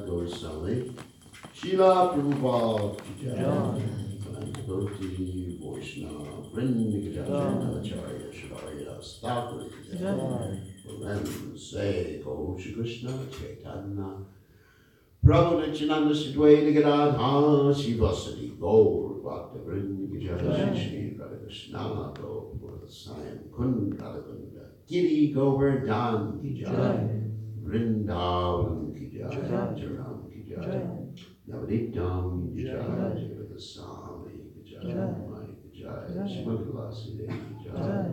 Goswami, Srila Prabhupada ki jai, Devotee Vaishnava Vrinda Acharya Shraya Sthapati ki jai. Then say, Go Shri Krishna Chaitanya Prabhu Nityananda Sidwaita Gadadha Sivasati Gaur Bhakta Vrinda ki jai, Shri Radha Krishna Go Sayan Kund Radhakunda Giri Govardhan ki jai, Vrindavan ki jai, Jaram ki jai, Navadiptam ki jai, Jivadasami ki jai, Mai ki jai, Shimadulasi ki jai,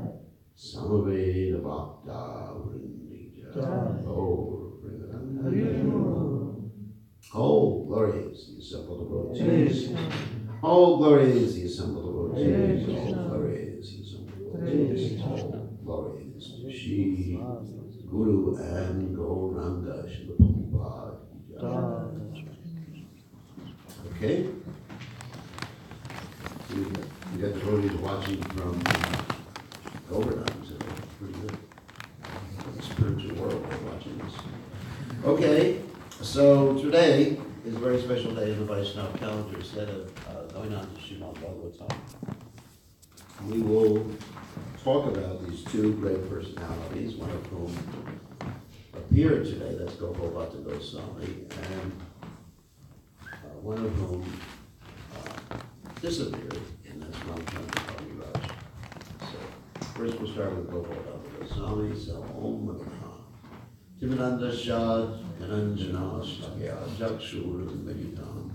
Samaveda Bhakta Vrinda ki jai, Oh, oh, glory is the assembled devotees. Oh, glory is the assembled devotees. Oh, glory is the assembled devotees. Oh, glory is to Shri Guru and Gauranga Srila Prabhupada. Okay? You got the devotees watching from Govardhan, so that's pretty good. The spiritual world are watching this. Okay, so today is a very special day in the Vaishnava calendar. Instead of going on to Srimad Bhagavatam, we will talk about these two great personalities, one of whom appeared today, that's Gopalbhatta Goswami, and one of whom disappeared, and that's Ramchandra Raj. So first we'll start with Gopalbhatta Goswami. So Om Namaha Timananda Shad Kananjana Shakya Jakshur Meditam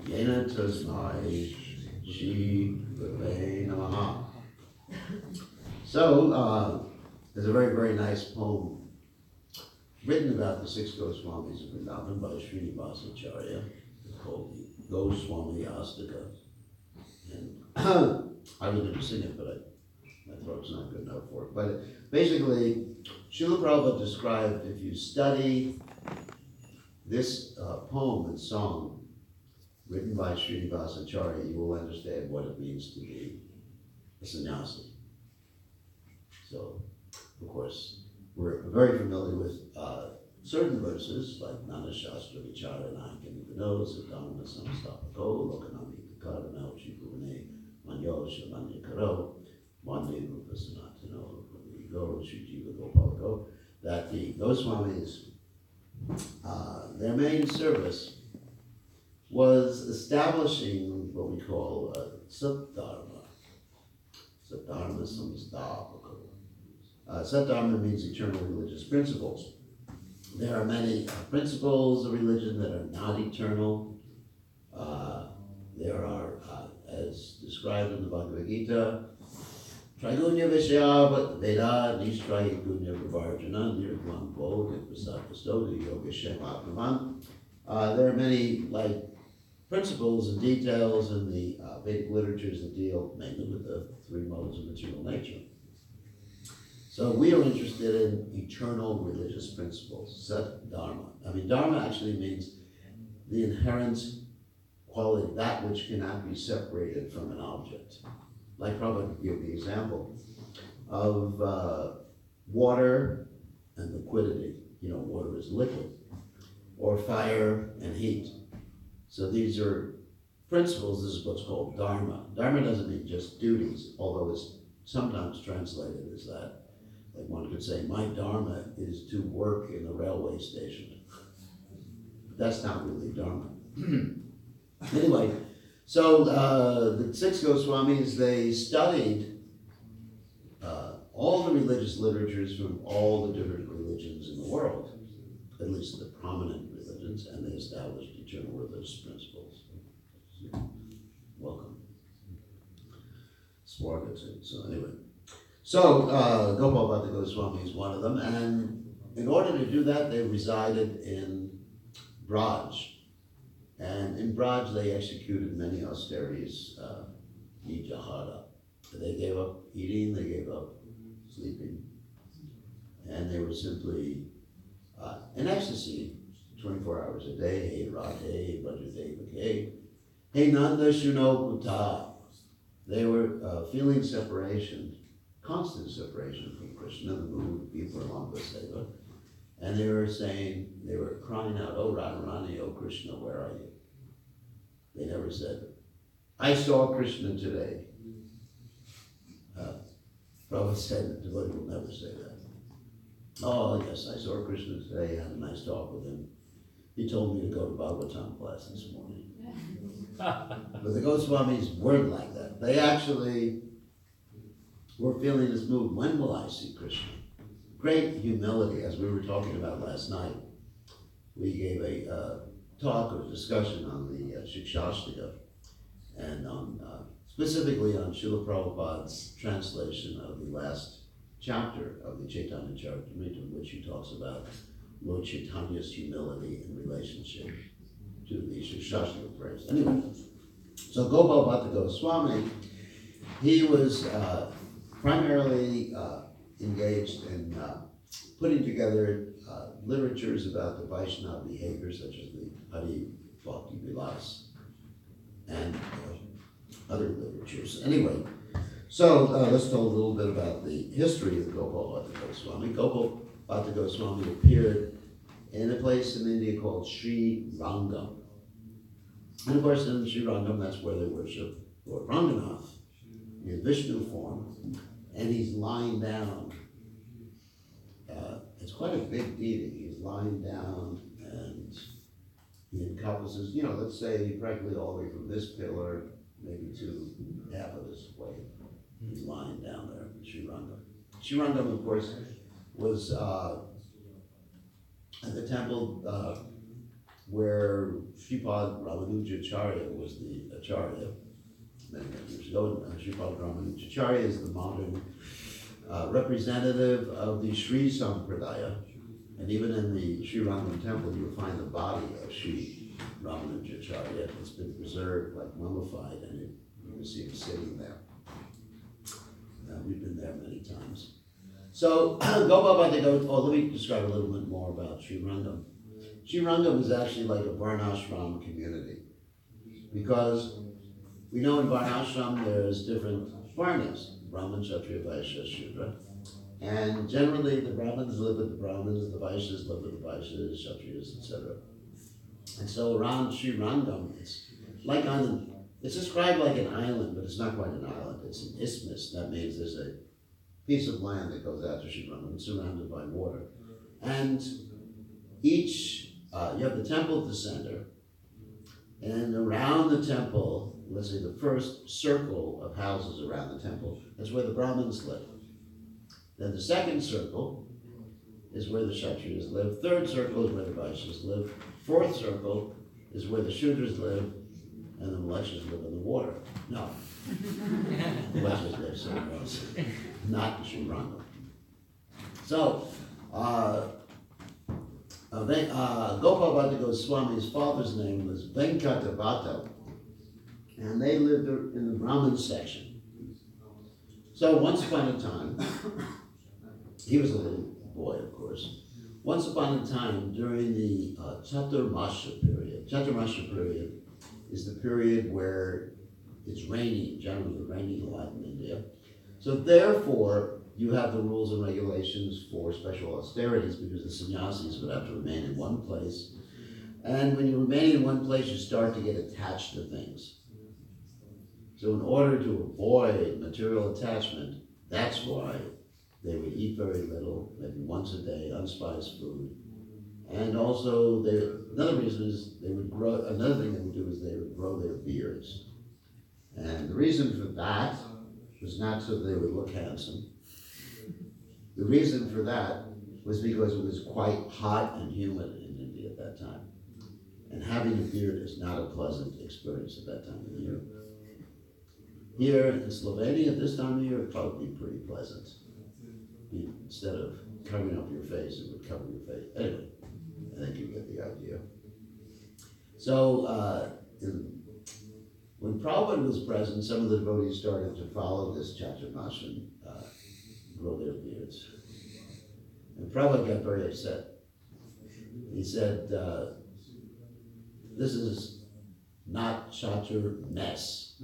Yena Tasmai Shri Gurve Namaha. So there's a very, very nice poem written about the six Goswamis of Vrindavan by Srinivasa Acharya. It's called the Goswami Astika. And I was going to sing it, but my throat's not good enough for it. But basically, Srila Prabhupada described, if you study this poem and song written by Srinivasa Acharya, you will understand what it means to be a sannyasi. So, of course, we're very familiar with certain verses, like Nana Shastra Vichara Nakin Vino, Siddhana Samstapako, Lokanami Karana, Shikune, Manyo Shamanya Karo, Mani Rupa Sanatano, Go, Shujiva Gopalako, that the Goswamis, their main service was establishing what we call Saddharma. Saddharma Samstapako. Saddharma means eternal religious principles. There are many principles of religion that are not eternal. There are, as described in the Bhagavad Gita, Trigunya Vishya Veda Nishtrahi Gunya Pravarjana Nirglam Bo Nirprasad Yoga Shema Brahman. There are many principles and details in the Vedic literatures that deal mainly with the three modes of material nature. So we are interested in eternal religious principles, Sat Dharma. I mean, Dharma actually means the inherent quality, that which cannot be separated from an object. Like Prabhupada gave the example of water and liquidity. You know, water is liquid, or fire and heat. So these are principles, this is what's called dharma. Dharma doesn't mean just duties, although it's sometimes translated as that. Like one could say, my dharma is to work in a railway station. But that's not really dharma. Anyway, so the six Goswamis, they studied all the religious literatures from all the different religions in the world, at least the prominent religions, and they established eternal religious principles. Welcome. Swarga too. So anyway. So Gopal Bhatta Goswami is one of them, and in order to do that, they resided in Braj. And in Braj, they executed many austerities, nijahara. They gave up eating, they gave up sleeping, and they were simply in ecstasy 24 hours a day. Hey Radhe, hey Vajradeva, hey Nanda Shuno Kuta. They were feeling separation, constant separation from Krishna, the mood, people along the seva. And they were saying, they were crying out, oh Radharani, oh Krishna, where are you? They never said, I saw Krishna today. Prabhupada said that devotee will never say that. Oh yes, I saw Krishna today, had a nice talk with him. He told me to go to Bhagavatam class this morning. But the Goswamis weren't like that. They actually were feeling this mood, when will I see Krishna? Great humility, as we were talking about last night. We gave a talk or discussion on the Shikshashtaka, and on specifically on Srila Prabhupada's translation of the last chapter of the Chaitanya Charitamrita, in which he talks about Lord Chaitanya's humility in relationship to the Shikshashtaka phrase. Anyway, so Gopal Bhatta Goswami, he was primarily engaged in putting together literatures about the Vaishnava behavior, such as the Hari Bhakti Vilas and other literatures. Anyway, so let's talk a little bit about the history of Gopal Bhatta Goswami. Gopal Bhatta Goswami appeared in a place in India called Sri Rangam. And of course, in Sri Rangam, that's where they worship Lord Ranganath in Vishnu form. And he's lying down. It's quite a big deity. He's lying down, and he encompasses, let's say practically all the way from this pillar, maybe to half of this way. He's lying down there in Sri Rangam. Sri Rangam, of course, was at the temple where Sripad Ramanujacharya was the Acharya many years ago. Sripad Ramanujacharya is the modern representative of the Sri Sampradaya, and even in the Sri Rangam temple you will find the body of Sri Ramanujacharya. It's been preserved, like mummified, and you can see him sitting there. We've been there many times. So Gopal Bhatta Goswami, let me describe a little bit more about Sri Rangam. Sri Rangam is actually like a Varnashram community, because we know in Varnashram there's different Varnas, Brahman, Kshatriya, Vaishya, Shudra, and generally the Brahmins live with the Brahmins, the Vaishyas live with the Vaishyas, Kshatriyas, etc. And so around Sri Rangam, it's described like an island, but it's not quite an island, it's an isthmus. That means there's a piece of land that goes out to Sri Rangam, it's surrounded by water. And each, you have the temple at the center, and around the temple, let's say the first circle of houses around the temple, that's where the Brahmins live. Then the second circle is where the Kshatriyas live. Third circle is where the Vaishyas live. Fourth circle is where the Shudras live, and the Mlechas live in the water. No, the Mlechas live somewhere else, not in Sri Rangam. So, Gopal Bhatta Goswami's father's name was Venkata Bhatta, and they lived in the Brahmin section. So once upon a time, he was a little boy, of course. Once upon a time, during the Chaturmasha period is the period where it's raining, generally raining a lot in India. So therefore, you have the rules and regulations for special austerities, because the sannyasis would have to remain in one place. And when you remain in one place, you start to get attached to things. So in order to avoid material attachment, that's why they would eat very little, maybe once a day, unspiced food. And also, another reason is another thing they would do is they would grow their beards. And the reason for that was not so they would look handsome. The reason for that was because it was quite hot and humid in India at that time. And having a beard is not a pleasant experience at that time of the year. Here in Slovenia at this time of year, it would probably be pretty pleasant. Instead of covering up your face, it would cover your face. Anyway, I think you get the idea. So, when Prabhupada was present, some of the devotees started to follow this chaturmash and grow their beards. And Prabhupada got very upset. He said, this is not chatur mess.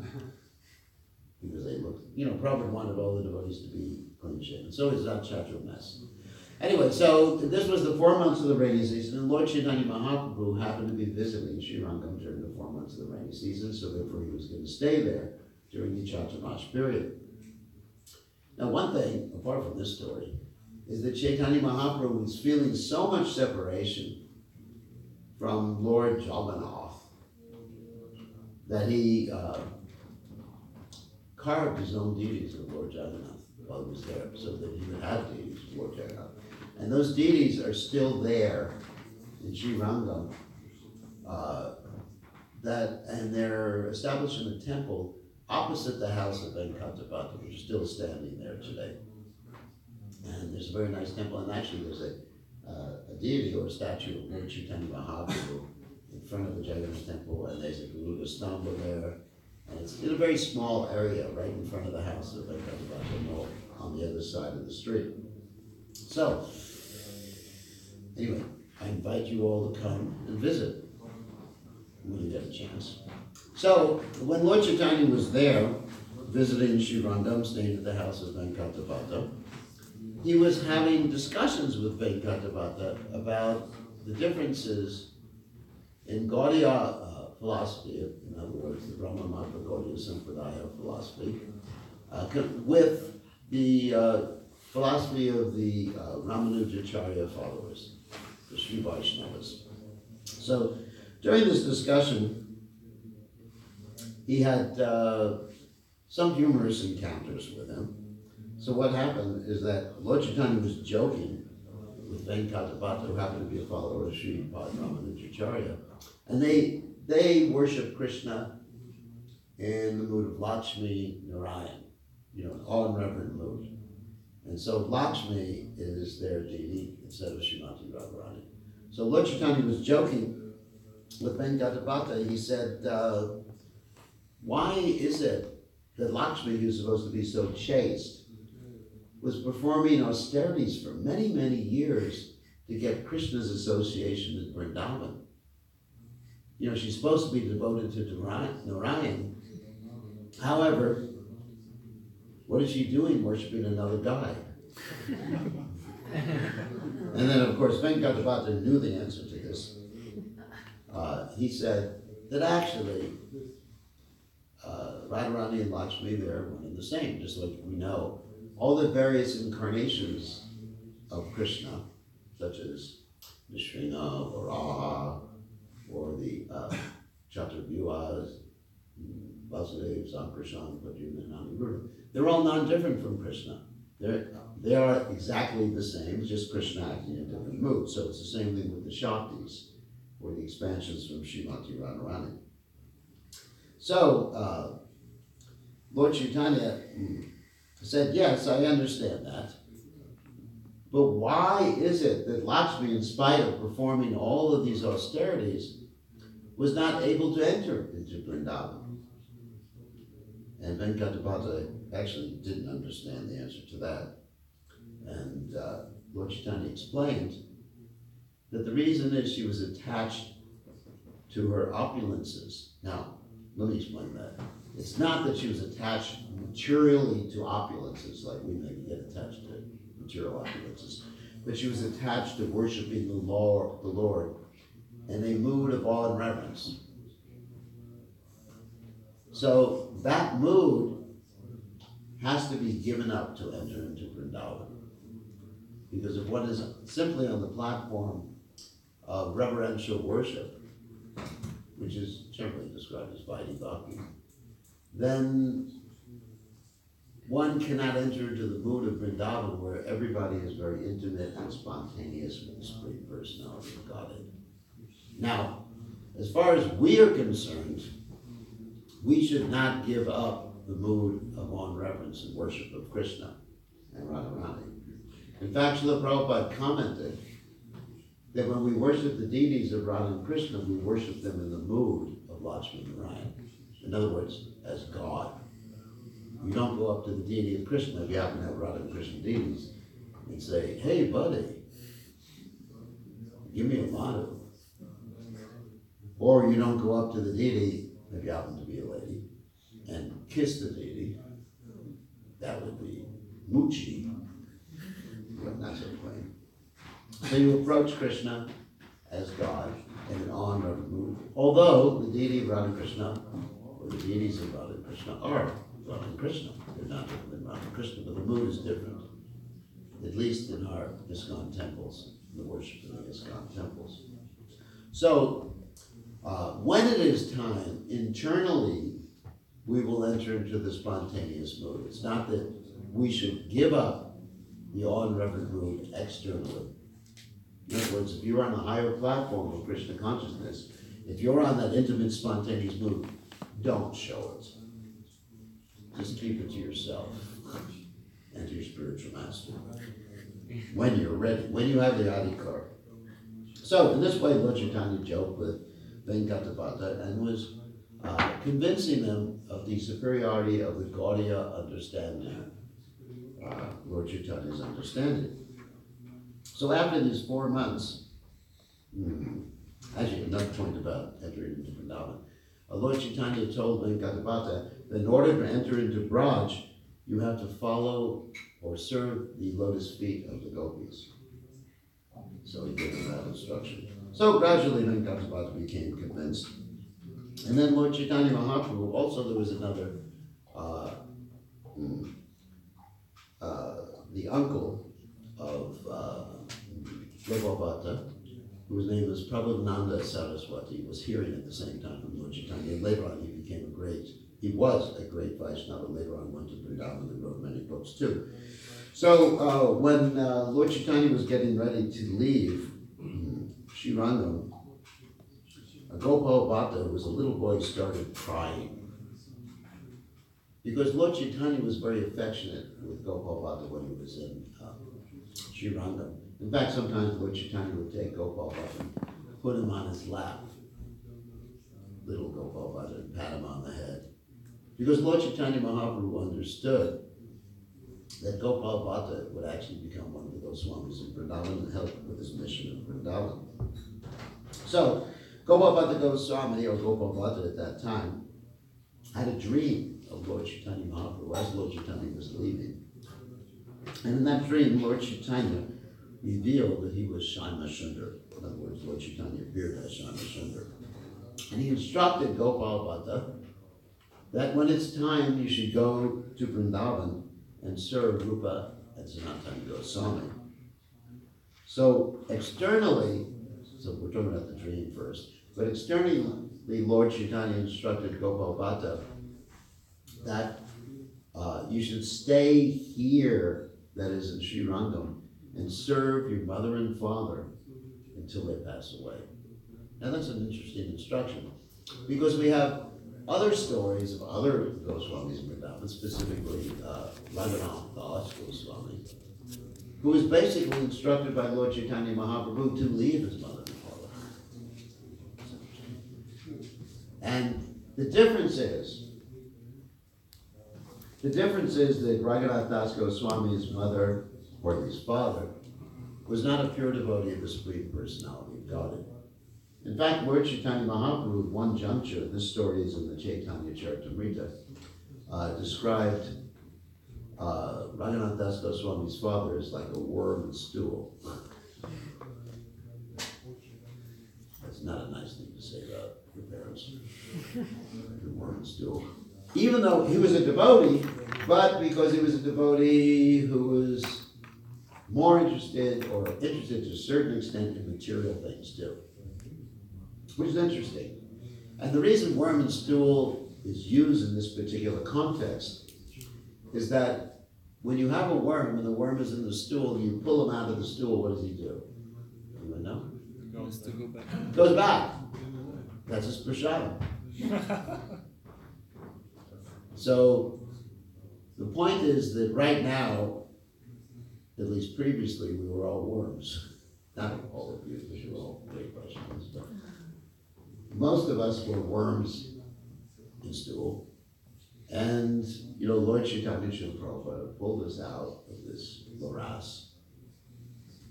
Because they looked, Prabhupada wanted all the devotees to be clean shaven. So it's not chatur mess. Anyway, so this was the 4 months of the rainy season, and Lord Chaitanya Mahaprabhu happened to be visiting Sri Rangam during the 4 months of the rainy season, so therefore he was going to stay there during the chaturmash period. Now, one thing, apart from this story, is that Chaitanya Mahaprabhu was feeling so much separation from Lord Jagannath that he carved his own deities of Lord Jagannath while he was there, so that he would have deities of Lord Jagannath. And those deities are still there in Sri Rangam, and they're established in a temple opposite the house of Venkatapati, which is still standing there today. And there's a very nice temple, and actually there's a deity or a statue of Lord Chaitanya Mahaprabhu in front of the Jagannath temple, and there's a Garuda Stamba there. And it's in a very small area right in front of the house of Venkatapati on the other side of the street. So, anyway, I invite you all to come and visit when you get a chance. So, when Lord Chaitanya was there, visiting Sri Rangam, staying at the house of Venkatapati, he was having discussions with Venkatapati about the differences in Gaudiya philosophy, in other words, the Brahma Matra Gaudiya Sampradaya philosophy, with the philosophy of the Ramanujacharya followers, the Sri Vaishnavas. So during this discussion, he had some humorous encounters with him. So what happened is that Lord Chaitanya was joking with Venkatapati, who happened to be a follower of Sri Ramanujacharya, and they worship Krishna in the mood of Lakshmi Narayan, an all-reverent mood. And so Lakshmi is their deity instead of Srimati Radharani. So Lord Chaitanya was joking with Venkatapati. He said, why is it that Lakshmi, who's supposed to be so chaste, was performing austerities for many, many years to get Krishna's association with Vrindavan? She's supposed to be devoted to Narayan. However, what is she doing worshiping another guy? And then, of course, Venkatapati knew the answer to this. He said that actually, Radharani and Lakshmi, they're one and the same, just like we know. All the various incarnations of Krishna, such as Nishrina, Varaha, or the Chaturvyuhas, Vasudeva, Sankarshan, Pradyumna, and Aniruddha, they're all non-different from Krishna. They are exactly the same, just Krishna acting in different moods. So it's the same thing with the Shaktis, or the expansions from Srimati Radharani. So, Lord Chaitanya said, yes, I understand that. But why is it that Lakshmi, in spite of performing all of these austerities, was not able to enter into Vrindavan? And Venkatapati actually didn't understand the answer to that. And Lord Chaitanya explained that the reason is she was attached to her opulences. Now, let me explain that. It's not that she was attached materially to opulences, like we maybe get attached to material opulences, but she was attached to worshiping the Lord in a mood of awe and reverence. So that mood has to be given up to enter into Vrindavan. Because if one is simply on the platform of reverential worship, which is generally described as Vaidhi Bhakti, then one cannot enter into the mood of Vrindavan where everybody is very intimate and spontaneous with the Supreme Personality of Godhead. Now, as far as we are concerned, we should not give up the mood of awe and reverence and worship of Krishna and Radharani. In fact, Srila Prabhupada commented that when we worship the deities of Radha and Krishna, we worship them in the mood of Lakshmi Narayan. In other words, as God. You don't go up to the deity of Krishna if you happen to have Radha and Krishna deities and say, hey buddy, give me a madhu. Or you don't go up to the deity, if you happen to be a lady, and kiss the deity. That would be muchi, but not so plain. So you approach Krishna as God in an awe and reverent mood. Although the deity of Radha and Krishna, or the deities of Radha and Krishna are Radha and Krishna. They're not different than Radha and Krishna, but the mood is different. At least in our ISKCON temples, the worship in the ISKCON temples. So, when it is time, internally, we will enter into the spontaneous mood. It's not that we should give up the awe and reverent mood externally. In other words, if you're on the higher platform of Krishna consciousness, if you're on that intimate, spontaneous mood, don't show it. Just keep it to yourself and to your spiritual master. When you're ready, when you have the adhikar. So, in this way, Lord Chaitanya joked with Venkatapata and was convincing them of the superiority of the Gaudiya understanding, Lord Chaitanya's understanding. So after these 4 months, actually another point about entering into Vrindavan, Lord Chaitanya told Venkatapata that in order to enter into Braj, you have to follow or serve the lotus feet of the gopis. So he gave him that instruction. So gradually Venkatapata became convinced. And then Lord Chaitanya Mahaprabhu, also there was another, the uncle of Gopal Bhatta, whose name was Prabhupada Saraswati, was hearing at the same time from Lord Chaitanya. And later on he was a great Vaishnava. Later on went to Vrindavan and wrote many books too. So when Lord Chaitanya was getting ready to leave Srirangam, Gopal Bhatta, who was a little boy, started crying. Because Lord Chaitanya was very affectionate with Gopal Bhatta when he was in Srirangam. In fact, sometimes Lord Chaitanya would take Gopal Bhatta and put him on his lap, little Gopal Bhatta, and pat him on the head. Because Lord Chaitanya Mahaprabhu understood that Gopal Bhatta would actually become one of the Goswamis in Vrindavan and help with his mission in Vrindavan. So, Gopal Bhatta Goswami, or Gopal Bhatta at that time, had a dream of Lord Chaitanya Mahaprabhu as Lord Chaitanya was leaving. And in that dream, Lord Chaitanya revealed that he was Shyama Sundar. In other words, Lord Chaitanya appeared as Shyama Sundar. And he instructed Gopal Bhatta that when it's time, you should go to Vrindavan and serve Rupa and Sanatana Goswami. So externally, so we're talking about the dream first, but externally, Lord Chaitanya instructed Gopal Bhatta that you should stay here, that is in Srirangam, and serve your mother and father until they pass away. Now that's an interesting instruction, because we have other stories of other Goswamis in Vrindavan, specifically Raghunath Das Goswami, who was basically instructed by Lord Chaitanya Mahaprabhu to leave his mother and father. And the difference is that Raghunath Das Goswami's mother, or his father, was not a pure devotee of the Supreme Personality of Godhead. In fact, Lord Chaitanya Mahaprabhu, at one juncture, this story is in the Chaitanya Charitamrita, described Raghunath Das Goswami's father as like a worm and stool. That's not a nice thing to say about your parents. Worm and stool. even though he was a devotee, but because he was a devotee who was more interested, or interested to a certain extent, in material things too, which is interesting. And the reason worm and stool is used in this particular context is that when you have a worm and the worm is in the stool, you pull him out of the stool, what does he do? Anyone know? Goes back. That's his prashadam. So the point is that right now, at least previously, we were all worms. Not all of you, because you're all great Vaishnavas, but most of us were worms in stool. And, Lord Chaitanya Srila Prabhupada pulled us out of this morass.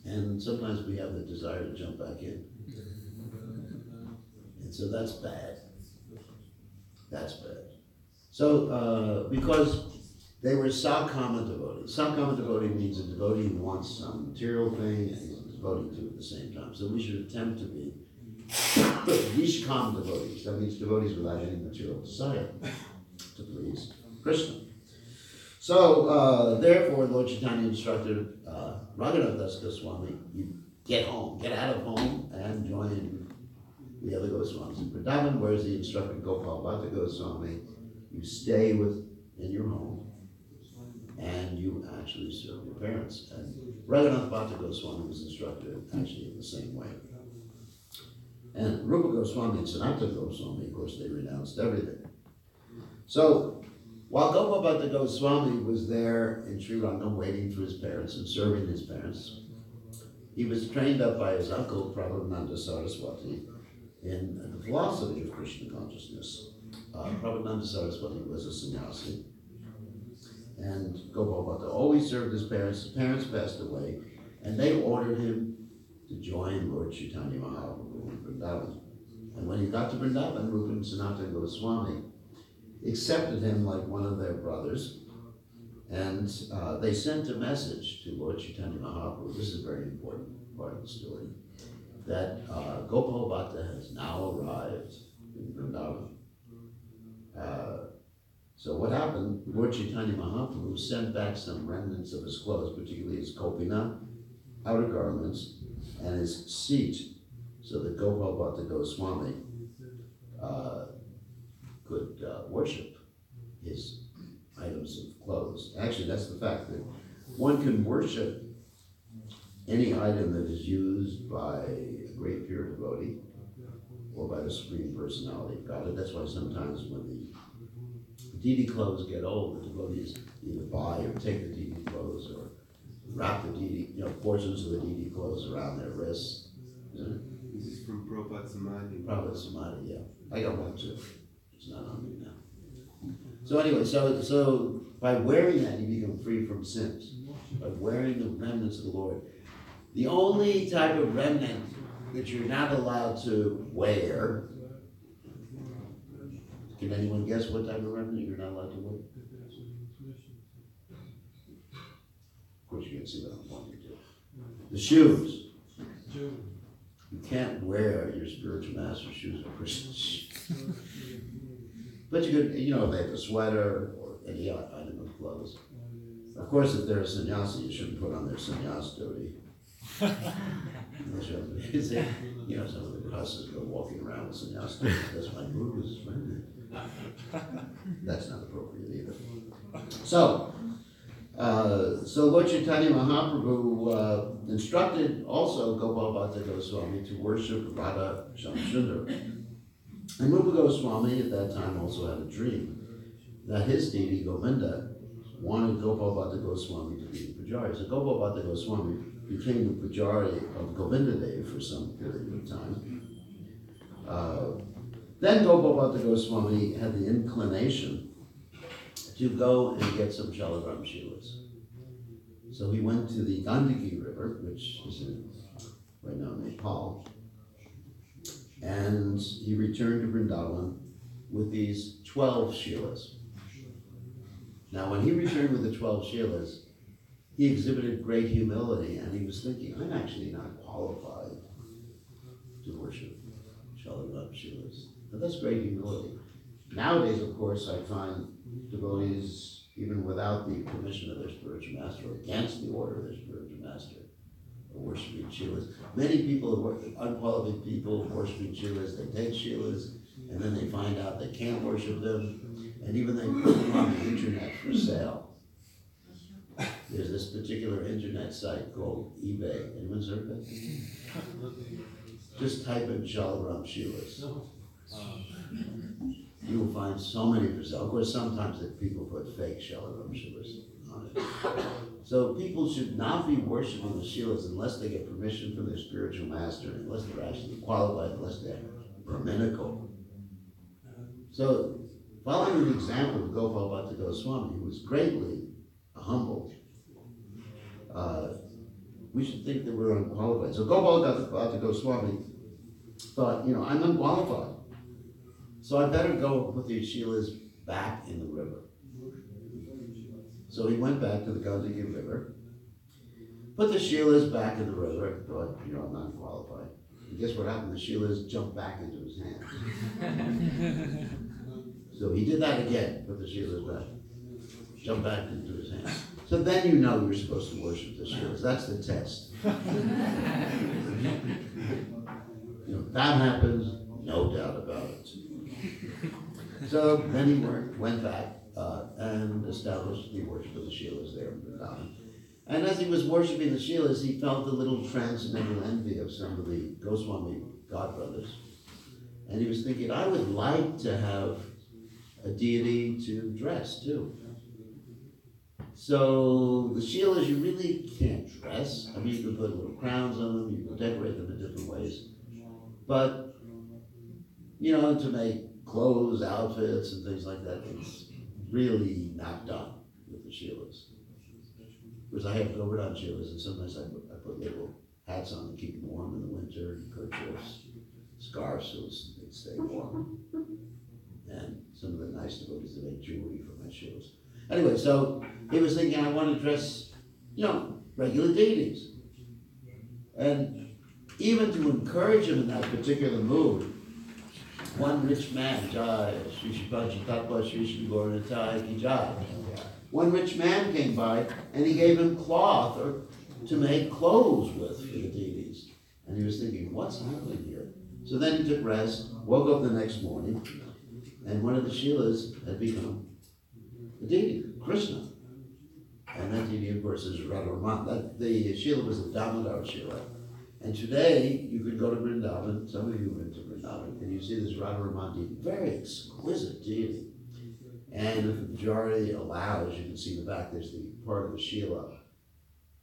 And sometimes we have the desire to jump back in. And so that's bad. That's bad. So, because they were Sakama devotees. Sakama devotee means a devotee who wants some material thing and is devoted to it at the same time. So we should attempt to be Nishkam devotees. That means devotees without any material desire to please Krishna. So, therefore, Lord Chaitanya instructed Raghunath Das Goswami, you get home, get out of home, and join the other Goswamis in Vrindavan, whereas he instructed Gopal Bhatta Goswami, you stay in your home, and you actually serve your parents. And Raghunath Bhatta Goswami was instructed actually in the same way. And Rupa Goswami and Sanatana Goswami, of course, they renounced everything. So, while Gopal Bhatta Goswami was there in Sri Rangam waiting for his parents and serving his parents, he was trained up by his uncle, Prabhupada Saraswati, in the philosophy of Krishna consciousness. Prabhupada Saraswati was a sannyasi, and Gopal Bhatta always served his parents. His parents passed away, and they ordered him to join Lord Chaitanya Mahaprabhu in Vrindavan. And when he got to Vrindavan, Rupa and Sanatana Goswami accepted him like one of their brothers, and they sent a message to Lord Chaitanya Mahaprabhu. This is a very important part of the story, that Gopal Bhatta has now arrived in Vrindavan. So what happened, Lord Chaitanya Mahaprabhu sent back some remnants of his clothes, particularly his kopina, outer garments, and his seat, so that Gopal Bhatta Goswami could worship his items of clothes. Actually, that's the fact that one can worship any item that is used by a great pure devotee or by the Supreme Personality of Godhead. That's why sometimes when the deity clothes get old, the devotees either buy or take the deity clothes or wrap the deity, portions of the deity clothes around their wrists. Isn't it? This is from Prabhupada Samadhi. Prabhupada Samadhi, yeah. I got one too. It's not on me now. So anyway, so by wearing that, you become free from sins. By wearing the remnants of the Lord. The only type of remnant that you're not allowed to wear, can anyone guess what type of remnant you're not allowed to wear? Of course, you can see what I'm pointing to. The shoes. You can't wear your spiritual master's shoes or Krishna's shoes. But you could, make a sweater or any item of clothes. Of course, if they're a sannyasi, you shouldn't put on their sannyas dhoti. Some of the classes go walking around with sannyas dhoti. That's my guru's friend. That's not appropriate either. So Lord Chaitanya Mahaprabhu instructed also Gopal Bhatta Goswami to worship Radha Shamsundar. And Rupa Goswami at that time also had a dream that his deity Govinda wanted Gopal Bhatta Goswami to be the Pujari. So Gopal Bhatta Goswami became the Pujari of Govinda Dev for some period of time. Then Gopal Bhatta Goswami had the inclination to go and get some Shalagram Shilas. So he went to the Gandaki River, which is right now in Nepal, and he returned to Vrindavan with these 12 Shilas. Now, when he returned with the 12 Shilas, he exhibited great humility, and he was thinking, I'm actually not qualified to worship Shalagram Shilas. But that's great humility. Nowadays, of course, I find devotees, even without the permission of their spiritual master, or against the order of their spiritual master, are worshiping Shilas. Many people, unqualified people, worshiping Shilas, they take Shilas, and then they find out they can't worship them, and even they put them on the internet for sale. There's this particular internet site called eBay. Anyone's heard of it? Just type in Shalaram Shilas. You will find so many for sale. Of course, sometimes people put fake Shalaram Shilas on it. So people should not be worshiping the Shilas unless they get permission from their spiritual master, unless they're actually qualified, unless they're Brahminical. So, following the example of Gopal Bhatta Goswami, who was greatly humbled, we should think that we're unqualified. So Gopal Bhatta Goswami thought, I'm unqualified, so I better go put these Shilas back in the river. So he went back to the Gandaki River, put the Shilas back in the river, thought, I'm not qualified. And guess what happened? The Shilas jumped back into his hands. So he did that again, put the Shilas back, jumped back into his hands. So then you're supposed to worship the Shilas. That's the test. That happens, no doubt about it. So then he went back and established the worship of the Shilas there in Vrindavan. And as he was worshiping the Shilas, he felt a little transcendental envy of some of the Goswami godbrothers. And he was thinking, I would like to have a deity to dress too. So the Shilas you really can't dress. I mean, you can put little crowns on them, you can decorate them in different ways. But, to make clothes, outfits, and things like that, it's really not done with the Shilas. Because I have Govardhan Shilas, and sometimes I put little hats on to keep them warm in the winter, kerchiefs, scarves so they stay warm. And some of the nice devotees that make jewelry for my Shilas. Anyway, so he was thinking, I want to dress, regular deities. And even to encourage him in that particular mood, one rich man, Jai, one rich man came by and he gave him cloth to make clothes with for the deities. And he was thinking, what's happening here? So then he took rest, woke up the next morning, and one of the Shilas had become a deity, Krishna. And that deity, of course, is Radharaman. The Shila was a Damodar Shila. And today, you could go to Vrindavan, some of you went to Vrindavan, and you see this Radharaman deity, very exquisite deity. And if the majority allows, you can see in the back, there's the part of the Shila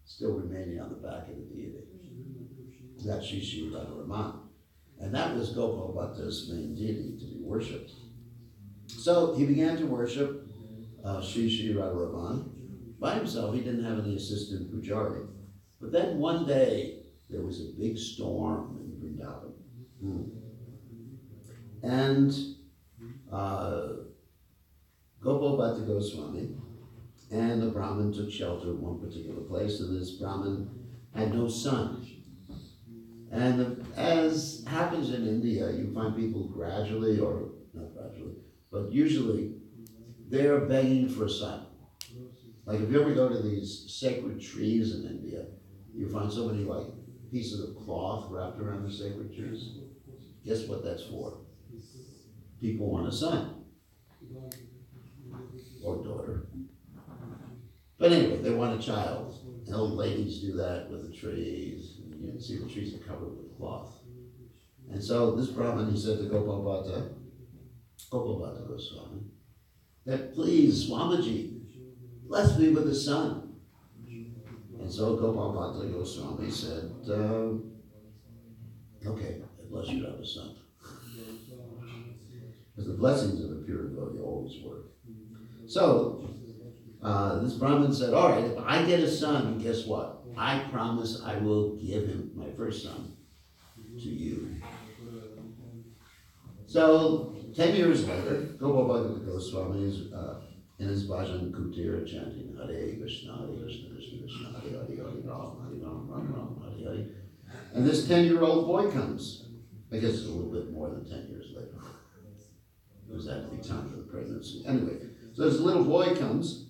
still remaining on the back of the deity. That's Shri Shri Radharaman. And that was Gopal Bhatta's main deity to be worshipped. So he began to worship Shri Shri Radharaman by himself. He didn't have any assistant pujari. But then one day, there was a big storm in Vrindavan. And Gopal Bhatta Goswami and the Brahmin took shelter in one particular place, and this Brahmin had no son. And as happens in India, you find people gradually, or not gradually, but usually, they're begging for a son. Like if you ever go to these sacred trees in India, you find so many pieces of cloth wrapped around the sacred trees. Guess what that's for? People want a son or daughter. But anyway, they want a child. And old ladies do that with the trees. And you can see the trees are covered with cloth. And so this Brahmin, he said to Gopal Bhatta Goswami, that please, Swamiji, bless me with a son. And so Gopal Bhatta Goswami said, okay, I bless you to have a son. Because the blessings of a pure devotee always work. So this Brahmin said, all right, if I get a son, guess what? I promise I will give him, my first son, to you. So 10 years later, Gopal Bhatta Goswami is in his bhajan kutir chanting Hare Krishna, Krishna Krishna, Hare Hare, Hare Ram, Ram Ram, Hare Hare. And this 10-year-old boy comes. I guess it's a little bit more than 10 years later. It was actually time for the pregnancy. Anyway, so So this little boy comes,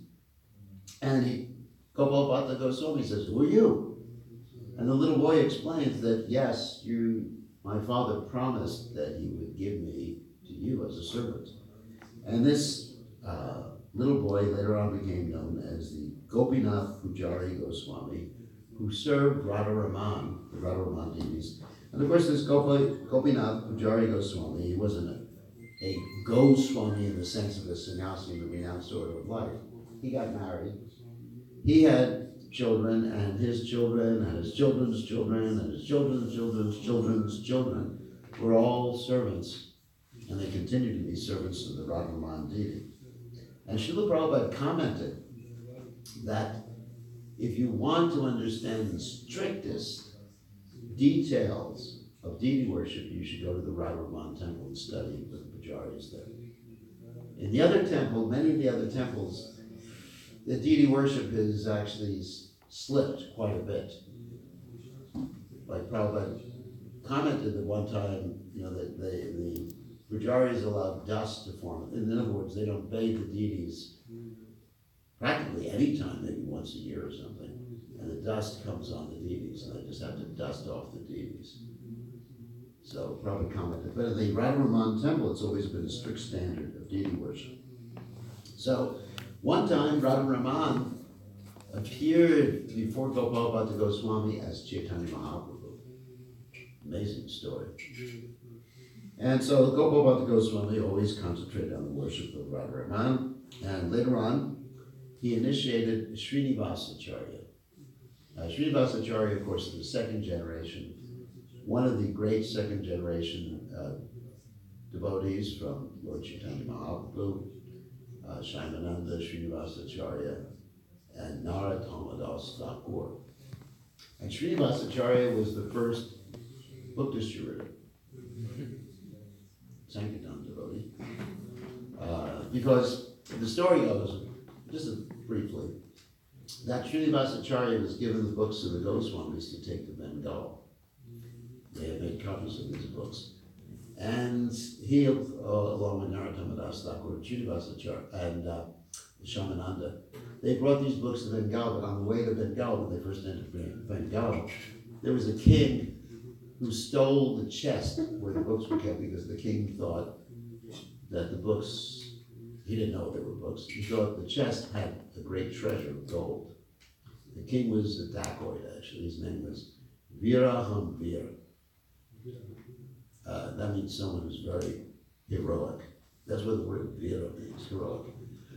and Gopal Bhatta Goswami says, "Who are you?" And the little boy explains that, yes, my father promised that he would give me to you as a servant. And this little boy later on became known as the Gopinath Pujari Goswami, who served Radharaman, the Radharaman deities. And of course, this Gopinath Pujari Goswami, he wasn't a Goswami in the sense of a sannyasi in the renounced order of life. He got married. He had children, and his children, and his children's children, and his children's children's children's children were all servants, and they continue to be servants of the Radharaman deity. And Srila Prabhupada commented that if you want to understand the strictest details of deity worship, you should go to the Radharaman temple and study with the pujaris there. In the other temple, many of the other temples, the deity worship is actually slipped quite a bit. Like Prabhupada commented at one time, that the pujaris allow dust to form. In other words, they don't bathe the deities practically any time, maybe once a year or something. And the dust comes on the deities, and they just have to dust off the deities. So Prabhupada commented. But in the Radharaman temple, it's always been a strict standard of deity worship. So one time, Radharaman appeared before Gopal Bhatta Goswami as Chaitanya Mahaprabhu. Amazing story. And so Gopal Bhatta Goswami always concentrated on the worship of Radharaman. And later on, he initiated Srinivasacharya. Srinivasacharya, of course, is the second generation, one of the great second generation devotees from Lord Chaitanya Mahaprabhu, Shaimananda, Srinivasacharya, and Narottam Thakur. And Srinivasacharya was the first Bhaktisharita, Sankirtan devotee. Because the story goes, just briefly, that Srinivasacharya was given the books of the Goswamis to take to Bengal. They had made copies of these books. And he, along with Narottam Thakur, Srinivasacharya, and Shyamananda, they brought these books to Bengal, but on the way to Bengal, when they first entered Bengal, there was a king who stole the chest where the books were kept, because the king thought that the books, he didn't know they were books, he thought the chest had a great treasure of gold. The king was a dacoit, actually. His name was Viraham Vir. That means someone who's very heroic. That's what the word Vira means, heroic.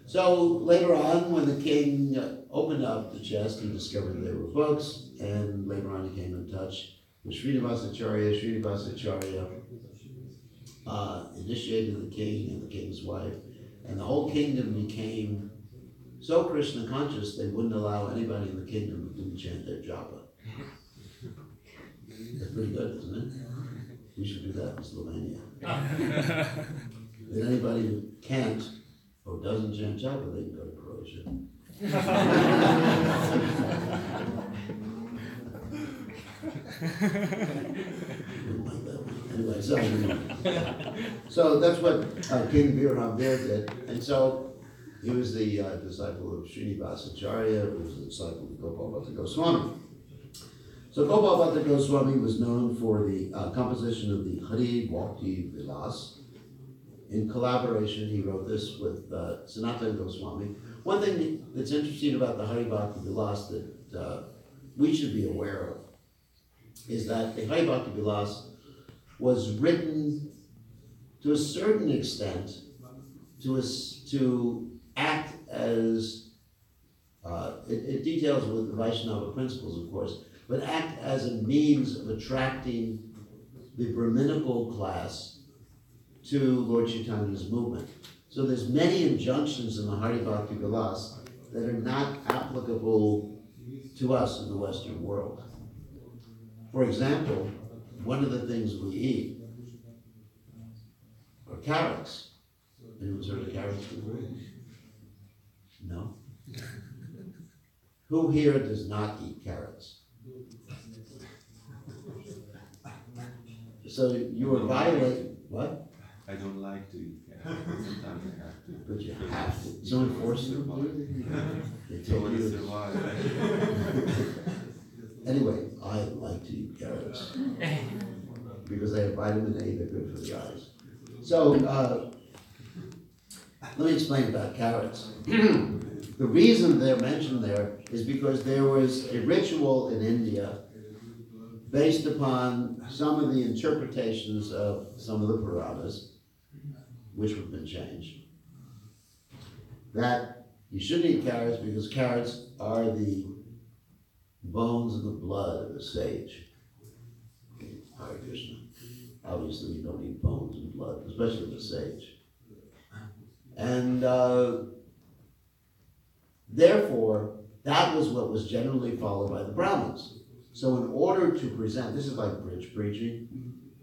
So later on, when the king opened up the chest, he discovered there were books, and later on he came in touch with Srinivasacharya. Srinivasacharya initiated the king and the king's wife, and the whole kingdom became so Krishna conscious they wouldn't allow anybody in the kingdom who didn't chant their japa. That's pretty good, isn't it? We should do that in Slovenia. And anybody who can't or doesn't chant japa, they can go to Croatia. Anyway, so that's what King Viraham Vir did. And so he was the disciple of Srinivasacharya, who was the disciple of Gopal Bhatta Goswami. So Gopal Bhatta Goswami was known for the composition of the Hari Bhakti Vilas. In collaboration, he wrote this with Sanatana Goswami. One thing that's interesting about the Hari Bhakti Vilas that we should be aware of is that the Hari Bhakti Vilas was written to a certain extent to act as, it details with the Vaishnava principles, of course, but act as a means of attracting the Brahminical class to Lord Chaitanya's movement. So there's many injunctions in the Hari Bhakti Vilas that are not applicable to us in the Western world. For example, one of the things we eat are carrots. Anyone's heard of carrots before? No? Who here does not eat carrots? So you are violating, what? I don't like to eat carrots. But you have to. Someone forced them to. They take you. Anyway, I like to eat carrots because they have vitamin A. They're good for the eyes. So let me explain about carrots. The reason they're mentioned there is because there was a ritual in India based upon some of the interpretations of some of the Puranas, which have been changed, that you shouldn't eat carrots because carrots are the bones and the blood of the sage. Hare Krishna. Obviously, you don't eat bones and blood, especially the sage. And therefore, that was what was generally followed by the Brahmins. So in order to present, this is like bridge preaching,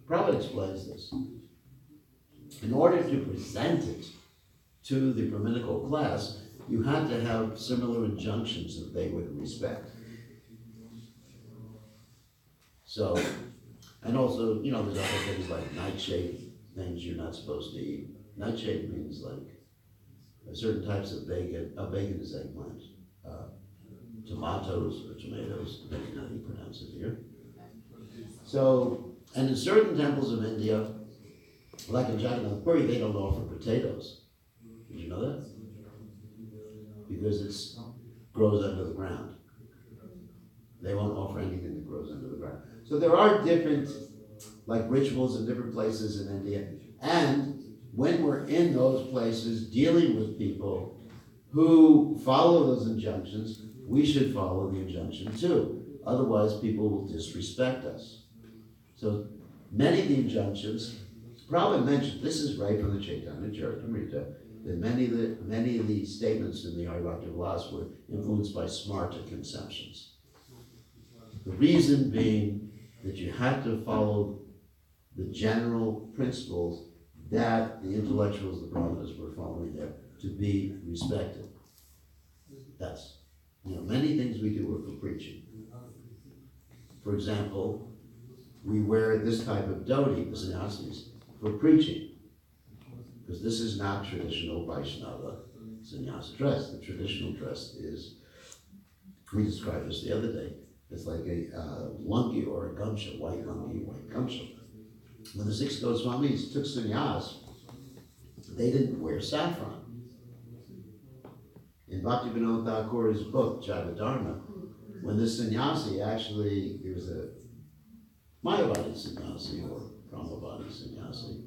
Prabhupada explains this. In order to present it to the Brahminical class, you had to have similar injunctions that they would respect. So, and also, there's other things like nightshade, things you're not supposed to eat. Nightshade means like certain types of bacon. Bacon is eggplant. Tomatoes or tomatoes, depending on how you pronounce it here. So, and in certain temples of India, like in Jagannath Puri, they don't offer potatoes. Did you know that? Because it grows under the ground. They won't offer anything that grows under the ground. So there are different rituals in different places in India. And when we're in those places dealing with people who follow those injunctions, we should follow the injunction too. Otherwise, people will disrespect us. So many of the injunctions, Prabhupada mentioned, this is right from the Chaitanya Charitamrita, that many of the statements in the Haribhakti Vilas were influenced by smarta conceptions. The reason being that you had to follow the general principles that the intellectuals, the Brahmanas, were following there to be respected. That's, many things we do are for preaching. For example, we wear this type of dhoti, the sannyasis, for preaching. Because this is not traditional Vaishnava sannyasa dress. The traditional dress is, we described this the other day, it's like a lungi or a gamsha, white lungi, white gamsha. When the 6 Goswamis took sannyas, they didn't wear saffron. In Bhaktivinoda Thakur's book, Jivadharma, when this sannyasi actually, he was a Mayavadi sannyasi or Brahmavadi sannyasi,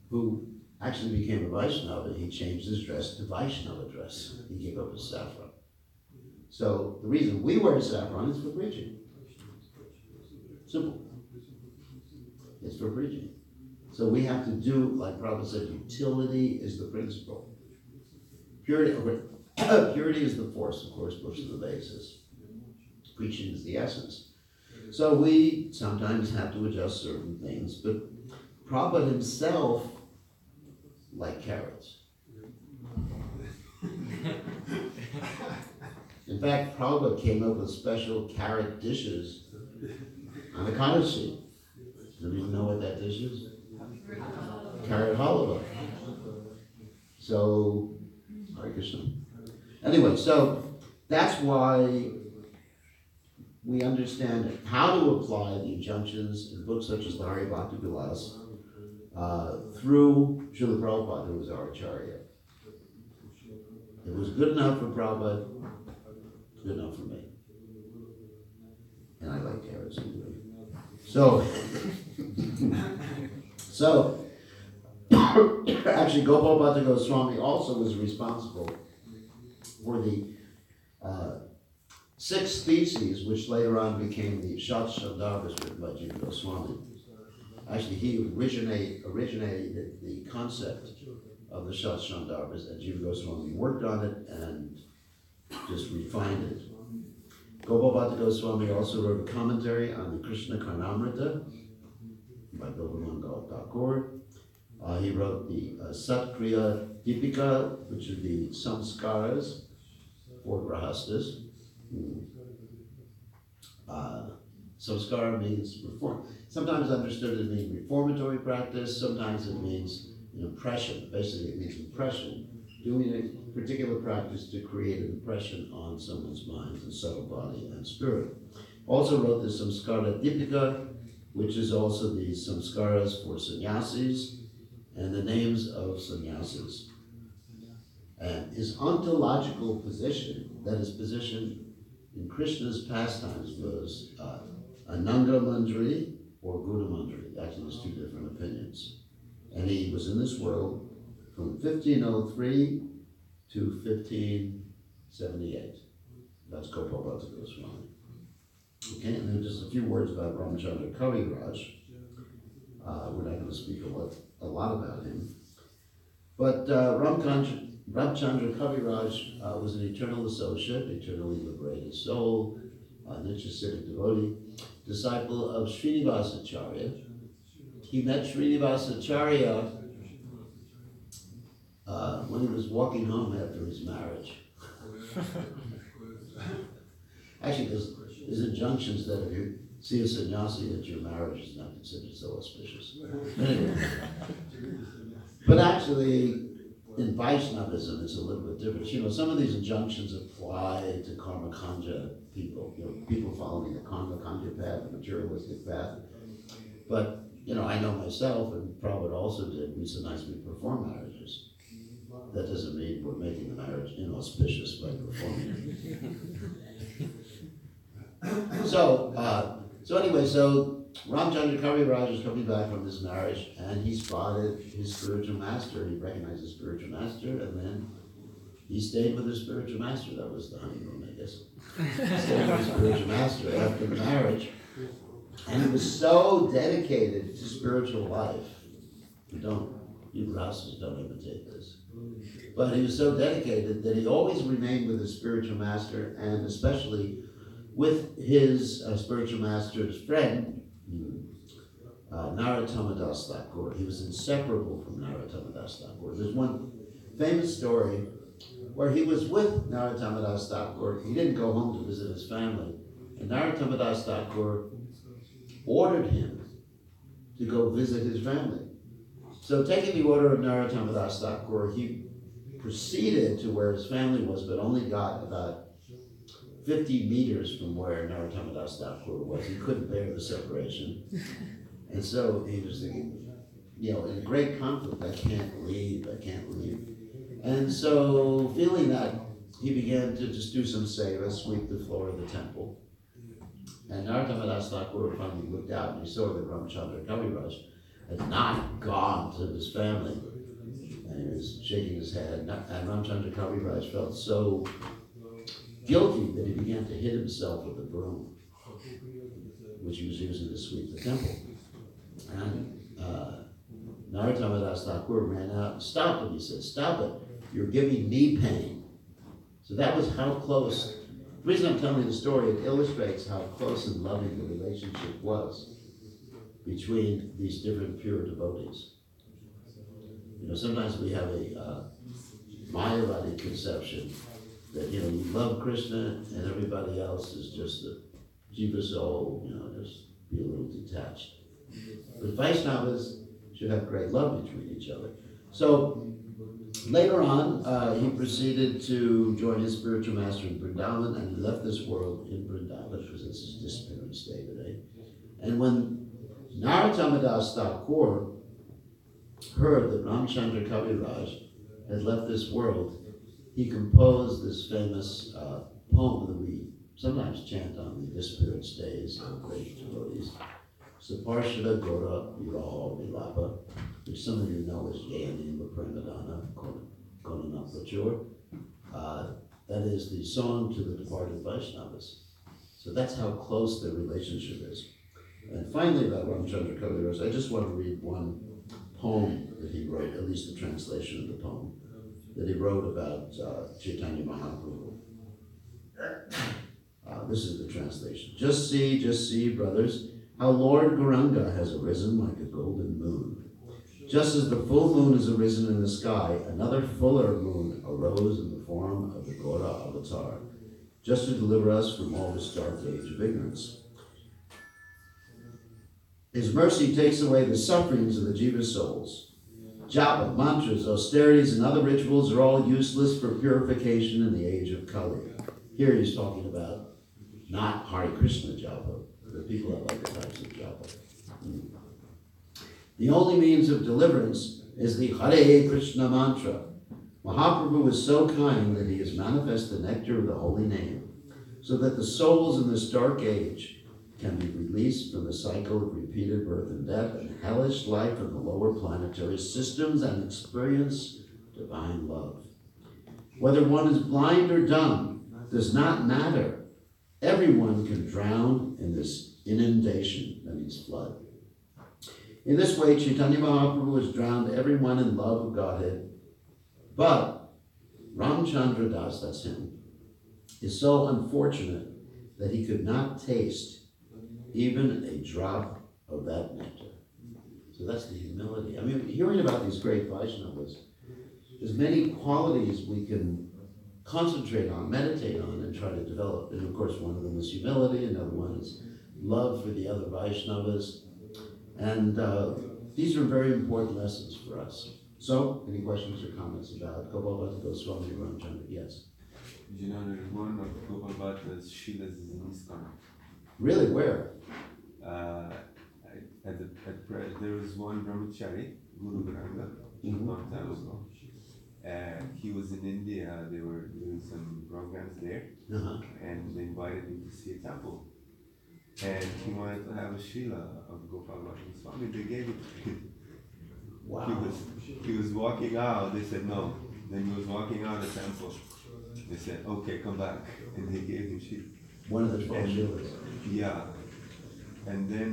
who actually became a Vaishnava, he changed his dress to Vaishnava dress. He gave up his saffron. So the reason we wear saffron is for preaching. Simple. It's for preaching. So we have to do, like Prabhupada said, utility is the principle. Purity is the force, of course, which is the basis. Preaching is the essence. So we sometimes have to adjust certain things, but Prabhupada himself liked carrots. In fact, Prabhupada came up with special carrot dishes on the Kadasi. Does anyone know what that dish is? Carrot halva. So, Hare Krishna. Anyway, so that's why we understand how to apply the injunctions in books such as the Hari Bhakti Vilas through Srila Prabhupada, who was our Acharya. It was good enough for Prabhupada, it's good enough for me. And I like carrots anyway. So actually Gopal Bhatta Goswami also was responsible for the 6 theses, which later on became the Shat Shandarbhas written by Jiva Goswami. Actually, he originated the concept of the Shat Shandarbhas, and Jiva Goswami worked on it and just refined it. Gopal Bhatta Goswami also wrote a commentary on the Krishna Karnamrita by Gopamangal Thakur. He wrote the Satkriya Deepika, which are the samskaras for grahastas. Samskara means reform. Sometimes understood as meaning reformatory practice, sometimes it means an impression. Basically, it means impression. Doing a particular practice to create an impression on someone's mind and subtle body and spirit. Also wrote the Samskara Dipika, which is also the samskaras for sannyasis and the names of sannyasis. And his ontological position, that is position in Krishna's pastimes, was Ananga Mandri or Guna Mandri. Actually, there's two different opinions. And he was in this world from 1503 to 1578. That's Gopalbhatta Goswami. Okay, and then just a few words about Ramchandra Kaviraj. We're not going to speak a lot about him. But Ramchandra Kaviraj was an eternal associate, eternally liberated soul, Nityasiddha devotee, disciple of Srinivasacharya. He met Srinivasacharya when he was walking home after his marriage. Actually, there's injunctions that if you see a sannyasi at your marriage is not considered so auspicious. Anyway. But actually, in Vaishnavism, it's a little bit different. You know, some of these injunctions apply to karma kanja people, people following the karma kanja path, the materialistic path. But, I know myself, and Prabhupada also did, we sometimes perform marriages. That doesn't mean we're making the marriage inauspicious by performing it. So Ramchandra Kaviraj is coming back from this marriage, and he spotted his spiritual master. He recognized his spiritual master, and then he stayed with his spiritual master. That was the honeymoon, I guess. He stayed with his spiritual master after the marriage, and he was so dedicated to spiritual life. You Rasas don't imitate this. But he was so dedicated that he always remained with his spiritual master, and especially with his spiritual master's friend, Narottama Das Thakur. He was inseparable from Narottama Das Thakur. There's one famous story where he was with Narottama Das Thakur. He didn't go home to visit his family, and Narottama Das Thakur ordered him to go visit his family. So taking the order of Narottama Das Thakur, he proceeded to where his family was, but only got about 50 meters from where Narottama Das Thakur was. He couldn't bear the separation. And so he was thinking, in great conflict, I can't leave. And so feeling that, he began to just do some seva, sweep the floor of the temple. And Narottama Das Thakur finally looked out and he saw that Ramchandra Kaviraj had not gone to his family. And he was shaking his head. And Ramchandra Kaviraj felt so guilty that he began to hit himself with a broom, which he was using to sweep the temple. And Narottama Das Thakur ran out and stopped him. He said, "Stop it, you're giving me pain." So that was how close. The reason I'm telling you the story, it illustrates how close and loving the relationship was between these different pure devotees. Sometimes we have a Mayavadi conception that, you love Krishna and everybody else is just a jiva soul, just be a little detached. But Vaishnavas should have great love between each other. So later on, he proceeded to join his spiritual master in Vrindavan, and he left this world in Vrindavan because it's his disappearance day today. And when Narottama Das Thakur heard that Ramchandra Kaviraj had left this world, he composed this famous poem that we sometimes chant on the disappearance days of great devotees. Saparshada Gora Viraha Vilapa, which some of you know as Jayani Pramadana, Konana Prachur. That is the song to the departed Vaishnavas. So that's how close their relationship is. And finally, about Ramchandra Kaviraj, I just want to read one poem that he wrote, at least the translation of the poem, that he wrote about Chaitanya Mahaprabhu. This is the translation. Just see, brothers, how Lord Gauranga has arisen like a golden moon. Just as the full moon has arisen in the sky, another fuller moon arose in the form of the Gaura avatar, just to deliver us from all this dark age of ignorance. His mercy takes away the sufferings of the jiva souls. Japa, mantras, austerities, and other rituals are all useless for purification in the age of Kali. Here he's talking about not Hare Krishna japa, but people have other types of japa. The only means of deliverance is the Hare Krishna mantra. Mahaprabhu is so kind that he has manifested the nectar of the holy name, so that the souls in this dark age can be released from the cycle of repeated birth and death and hellish life in the lower planetary systems and experience divine love. Whether one is blind or dumb does not matter. Everyone can drown in this inundation, that means flood. In this way, Chaitanya Mahaprabhu has drowned everyone in love of Godhead, but Ramchandra Das, that's him, is so unfortunate that he could not taste even a drop of that nectar. So that's the humility. I mean, hearing about these great Vaishnavas, there's many qualities we can concentrate on, meditate on, and try to develop. And of course, one of them is humility, another one is love for the other Vaishnavas. And these are very important lessons for us. So, any questions or comments about Gopal Goswami Ramchandra? Yes? You know, there's one of Gopal Bhatta's Shilas is in ISKCON. Really, where? There was one brahmachari, Guru Garanga, a long time ago. He was in India, they were doing some programs there, and they invited him to see a temple. And he wanted to have a Srila of Gopal Bhatta Swami. They gave it to him. Wow. He was walking out, they said no. Then he was walking out of the temple. They said, okay, come back. And they gave him Srila. One of the 12 Shrilas. Yeah. And then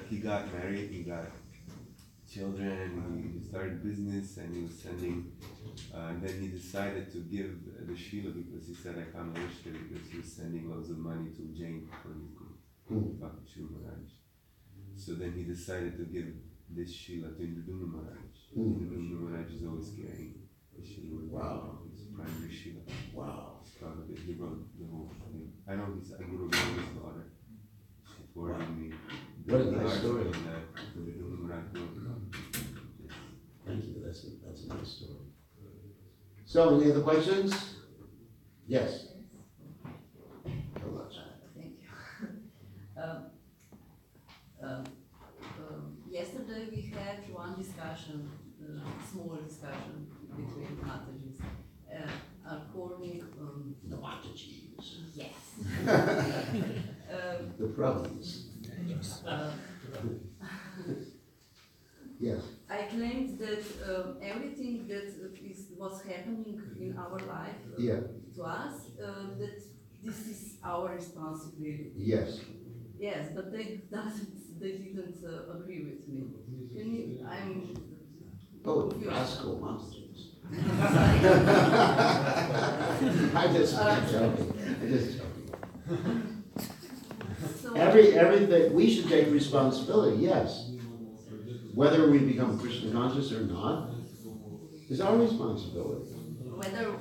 he got married, he got children, he started business, and he was sending, and then he decided to give the Srila because he said, I can't wish it, because he was sending loads of money to Jain for his group, Bhakti Sri Maharaj. So then he decided to give this Srila to Indradumna Maharaj. Indradumna Maharaj is always carrying the Srila. Wow. His primary Srila. Wow. Probably, he wrote the whole thing. I know he's a Guru Garanga's daughter. What a nice story. Thank you, that's a nice story. So, any other questions? Yes. Thank you. Yesterday we had one discussion, small discussion between Matajis. According The Matajis. Yes. The problems. Yes. I claimed that everything that was happening in our life to us, that this is our responsibility. Yes. Yes, but they didn't agree with me. Rascal monsters. I'm just joking. So, everything, we should take responsibility, yes. Whether we become Krishna conscious or not is our responsibility. whether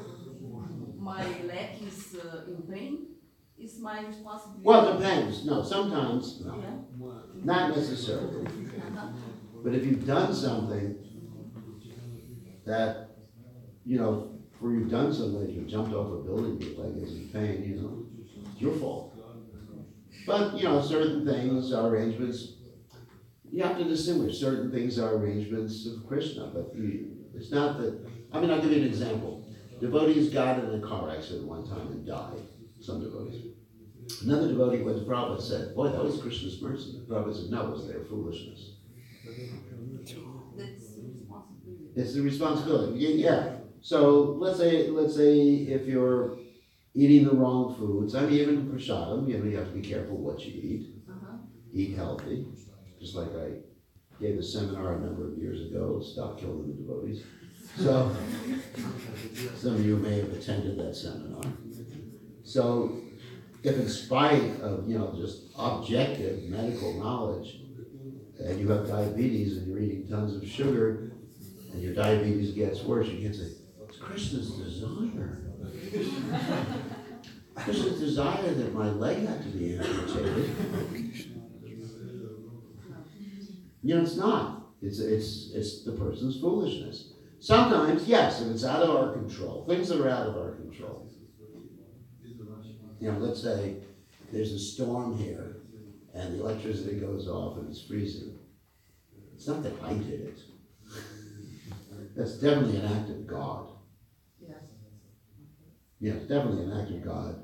my leg is in pain is my responsibility. Well, it depends. No, sometimes, no. Yeah. Not necessarily. But if you've done something that, where you've done something, you jumped off a building, your leg is in pain, it's your fault. But, certain things are arrangements. You have to distinguish. Certain things are arrangements of Krishna, but it's not that. I'll give you an example. Devotees got in a car accident one time and died. Some devotees. Another devotee went to Prabhupada and said, boy, that was Krishna's mercy. Prabhupada said, no, it was their foolishness. That's responsibility. It's the responsibility. Yeah. So let's say if you're eating the wrong foods, even prasadam, you have to be careful what you eat. Eat healthy. Just like I gave a seminar a number of years ago, Stop Killing the Devotees. So some of you may have attended that seminar. So if in spite of, just objective medical knowledge, and you have diabetes and you're eating tons of sugar, and your diabetes gets worse, you can say, it's Krishna's desire. Krishna's desire that my leg had to be amputated. It's not. It's the person's foolishness. Sometimes, yes, if it's out of our control, things that are out of our control. You know, let's say there's a storm here and the electricity goes off and it's freezing. It's not that I did it. That's definitely an act of God. Yes. Yeah, it's definitely an act of God.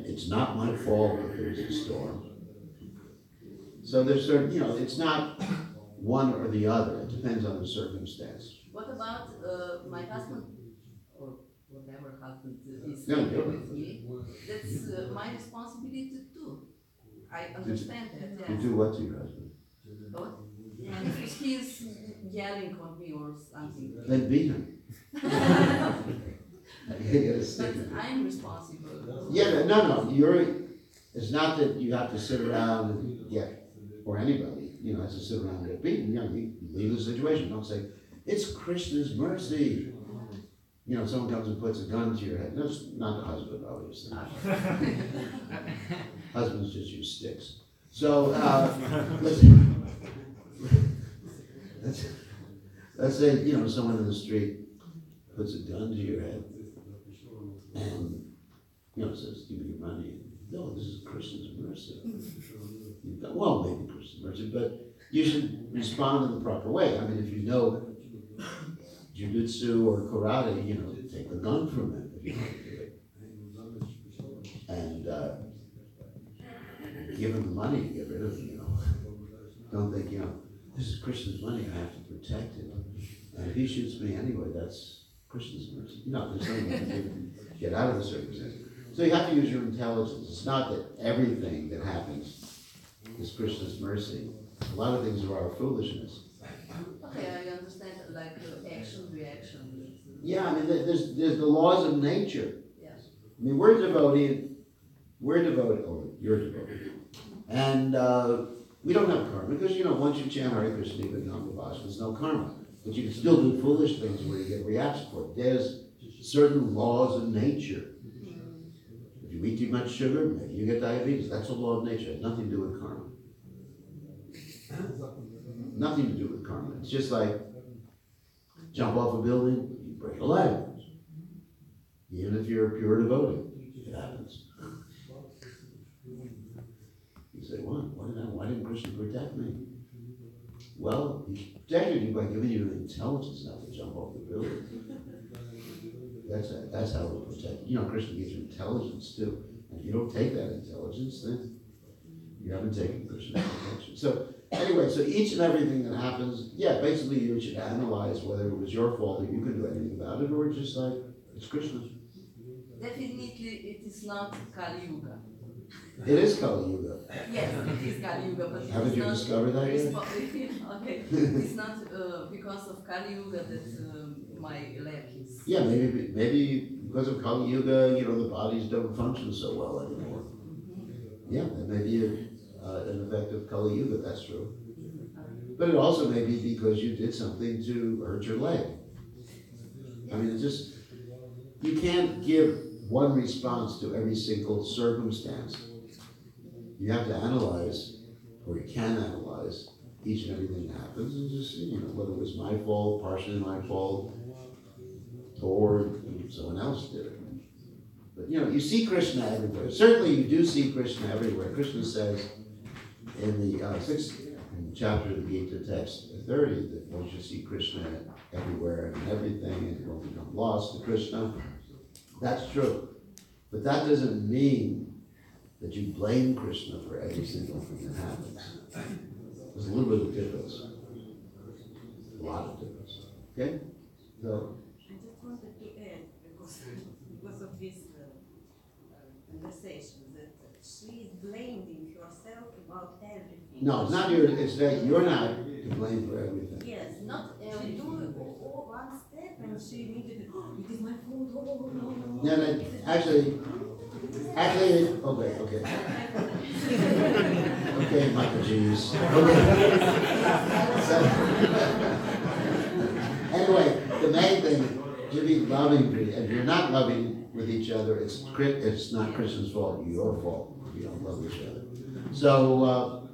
It's not my fault that there's a storm. So there's certain, you know, it's not one or the other. It depends on the circumstance. What about my husband, or whatever husband is Yeah, angry yeah. with me? That's my responsibility too. I understand that. You Yes. do what to your husband? What? If he's yelling on me or something. Then beat him. But I'm responsible. Yeah, no, it's not that you have to sit around and or anybody, you know, has to sit around and get beaten. You know, you leave the situation. Don't say, it's Krishna's mercy. You know, someone comes and puts a gun to your head. No, it's not the husband, obviously. Husbands just use sticks. So, let's say, you know, someone in the street puts a gun to your head and, you know, says, give me your money. No, this is Krishna's mercy. Well, maybe Krishna's mercy, but you should respond in the proper way. I mean, if you know jujitsu or karate, you know, take the gun from him if you want to do it. And give him the money to get rid of him, you know. Don't think, you know, this is Krishna's money, I have to protect it. And if he shoots me anyway, that's Krishna's mercy. You know, there's nothing you can do to get out of the circumstance. So you have to use your intelligence. It's not that everything that happens is Krishna's mercy. A lot of things are our foolishness. Okay, I understand, like action, reaction. Yeah, I mean, there's the laws of nature. Yes. I mean, we're devoted, or you're devoted. And we don't have karma, because, you know, once you chant Hare Krishna, there's no karma. But you can still do foolish things where you get reaction for it. There's certain laws of nature. If you eat too much sugar, maybe you get diabetes. That's a law of nature. It has nothing to do with karma. Nothing to do with karma. It's just like jump off a building, you break a leg. Even if you're a pure devotee, it happens. You say, what? Why didn't Krishna protect me? Well, he protected you by giving you the intelligence not to jump off the building. That's how we protect. You know, Krishna gives you intelligence too. And if you don't take that intelligence, then you haven't taken Krishna's protection. So anyway, so each and everything that happens, basically you should analyze whether it was your fault or you could do anything about it, or just like, it's Krishna's. Definitely it is not Kali Yuga. It is Kali Yuga. Yes, it is Kali Yuga, but Haven't you discovered that yet? Okay, it's not because of Kali Yuga that my leg is. Yeah, maybe because of Kali Yuga, you know, the bodies don't function so well anymore. Yeah, that may be an effect of Kali Yuga, that's true. But it also may be because you did something to hurt your leg. I mean, you can't give one response to every single circumstance. You have to analyze, or you can analyze, each and everything that happens, and just, you know, whether it was my fault, partially my fault, or someone else did it. But, you know, you see Krishna everywhere. Certainly you do see Krishna everywhere. Krishna says in the 6th chapter of the Gita text 30 that one should see Krishna everywhere and everything, and you won't become lost to Krishna. That's true. But that doesn't mean that you blame Krishna for every single thing that happens. There's a little bit of difference. A lot of difference. Okay? So, I just wanted to add, because of this conversation, that she is blaming herself about everything. no, it's that you're not to blame for everything. Yes, not she do one step and she immediately, it is my fault, no. No, actually, okay. Okay, Michael G's. Okay. So, anyway, the main thing, to be loving, if you're not loving with each other, it's not Krishna's fault, your fault. You don't love each other. So,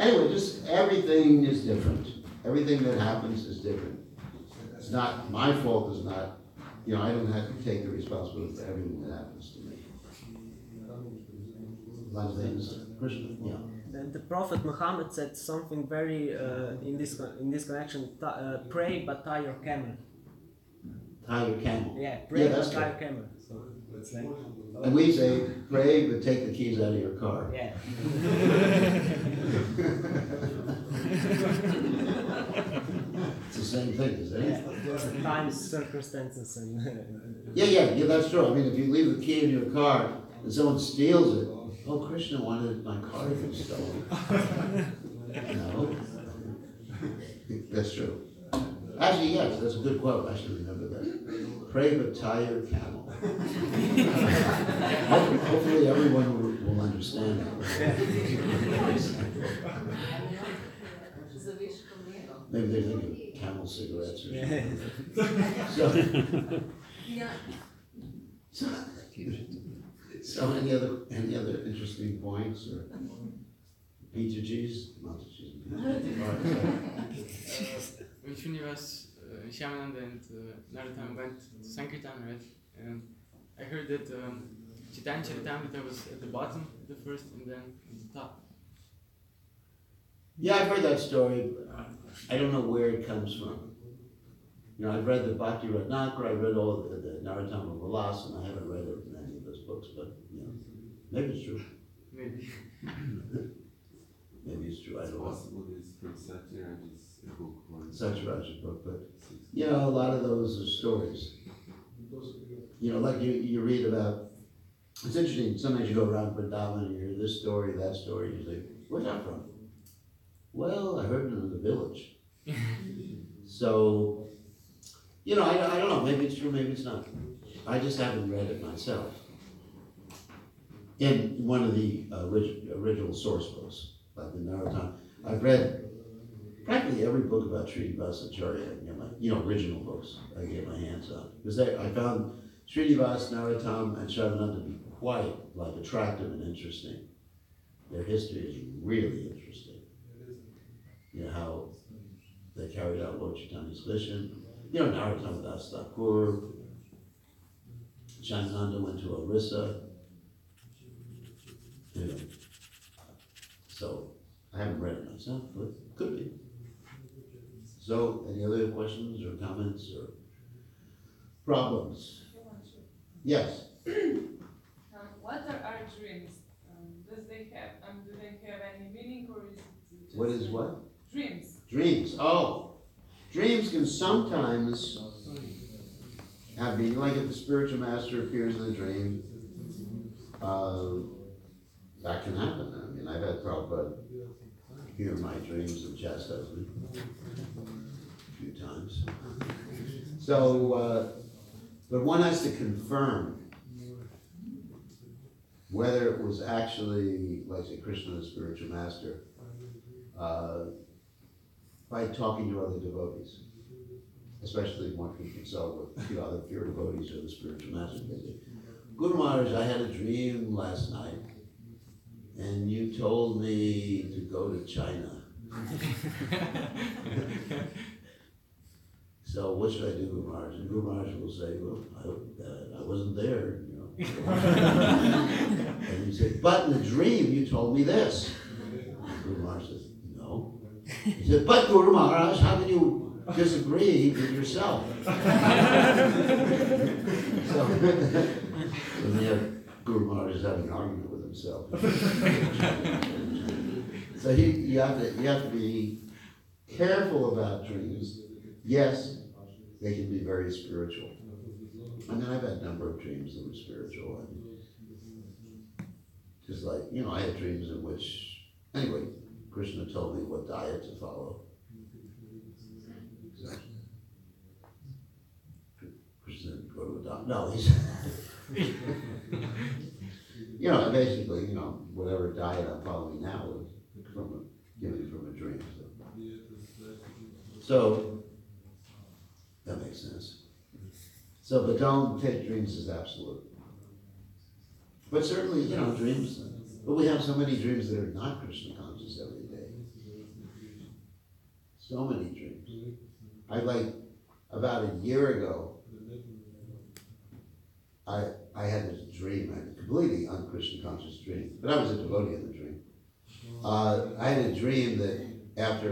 anyway, just everything is different. Everything that happens is different. It's not, my fault is not, you know, I don't have to take the responsibility for everything that happens to me. A lot of things, Krishna, yeah. The Prophet Muhammad said something very in this connection. Pray but tie your camel. Tie your camel. Yeah, pray that's but tie your good. camel. So it's like. And we say, pray but take the keys out of your car. Yeah. It's the same thing, isn't it? Yeah. Times, circumstances, and. Yeah, that's true. I mean, if you leave the key in your car and someone steals it, oh, Krishna wanted my car to be stolen. No. That's true. Actually, yes, that's a good quote. I should remember that. Pray but tie your camel. Hopefully everyone will understand that. Maybe they're thinking camel cigarettes or something. So any other interesting points or pizza cheese? Not the cheese. When Srinivas, Shyamananda and Narottam went to Sankirtan, right? And I heard that Chaitanya Charitamrita was at the bottom, the first, and then at the top. Yeah, I've heard that story. I don't know where it comes from. You know, I've read the Bhakti Ratnakara, I've read all the Narottama Vilas, and I haven't read any of those books, but, you know, maybe it's true. Maybe. Maybe it's true, I It's don't know. possible it's from Satyaj's book. Satyaj's book, but, you know, a lot of those are stories. You know, like you read about, it's interesting, sometimes you go around Vrindavan and you hear this story, that story, and you say, where's that from? Well, I heard it in the village. So, you know, I don't know, maybe it's true, maybe it's not. I just haven't read it myself. In one of the original source books, like the Narottama, I've read practically every book about Srinivas Acharya, you know, original books I get my hands on. Because I found Srinivas, Narottam, and Shyamananda to be quite like attractive and interesting. Their history is really interesting. You know, how they carried out Lord Chaitanya's mission. You know, Narottam Das Thakur, Shyamananda went to Orissa. You know. So, I haven't read it myself, but could be. So, any other questions or comments or problems? Yes? What are our dreams? Do they have any meaning, or is it just What is what? dreams? Dreams. Oh, dreams can sometimes have meaning, like if the spiritual master appears in a dream, that can happen. I mean, I've had Prabhupada hear my dreams and chastise me a few times. So, but one has to confirm whether it was actually, like say, Krishna, the spiritual master, by talking to other devotees, especially one who can consult with other pure devotees or the spiritual master. They say, Guru Maharaj, I had a dream last night, and you told me to go to China. So what should I do, Guru Maharaj? And Guru Maharaj will say, well, I wasn't there, you know. And you say, but in the dream you told me this. And Guru Maharaj says, no. He said, but Guru Maharaj, how can you disagree with yourself? So then you have Guru Maharaj is having an argument with himself. So you have to be careful about dreams. Yes, they can be very spiritual. I mean, I've had a number of dreams that were spiritual. And just like, you know, I had dreams in which, anyway, Krishna told me what diet to follow. So, Krishna didn't go to a doctor. No, he's, you know, basically, you know, whatever diet I'm following now was given from a dream. So that makes sense. So, but don't take dreams as absolute. But certainly, you know, dreams, but we have so many dreams that are not Krishna conscious every day. So many dreams. About a year ago, I had this dream, a completely un-Krishna conscious dream, but I was a devotee in the dream. I had a dream that after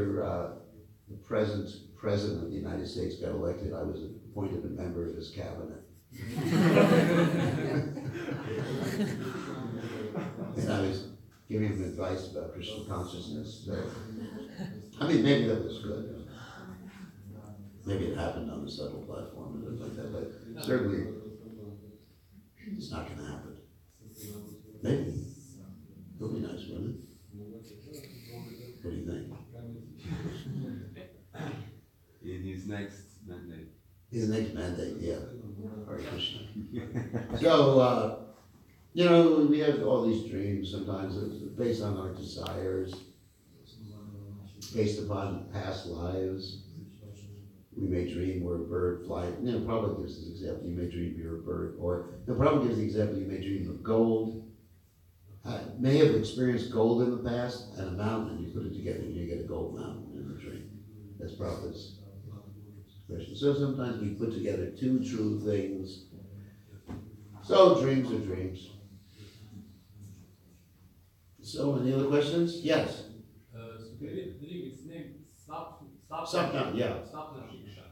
the present President of the United States got elected, I was appointed a member of his cabinet. And I was giving him advice about Krishna consciousness. I mean, maybe that was good. Maybe it happened on a subtle platform and things like that, but certainly it's not going to happen. Maybe. It'll be nice, wouldn't it? What do you think? In his next mandate. His next mandate, yeah. Hare Krishna. So, you know, we have all these dreams sometimes based on our desires, based upon past lives. We may dream we're a bird flying. You know, Prabhupada gives this example. You may dream you're a bird. Or, the Prabhupada gives the example, you may dream of gold. May have experienced gold in the past and a mountain, and you put it together and you get a gold mountain in the dream. That's Prabhupada's expression. So sometimes we put together two true things. So dreams are dreams. So any other questions? Yes? Spirit dream is named Sapna, yeah. Sapna Shiksha.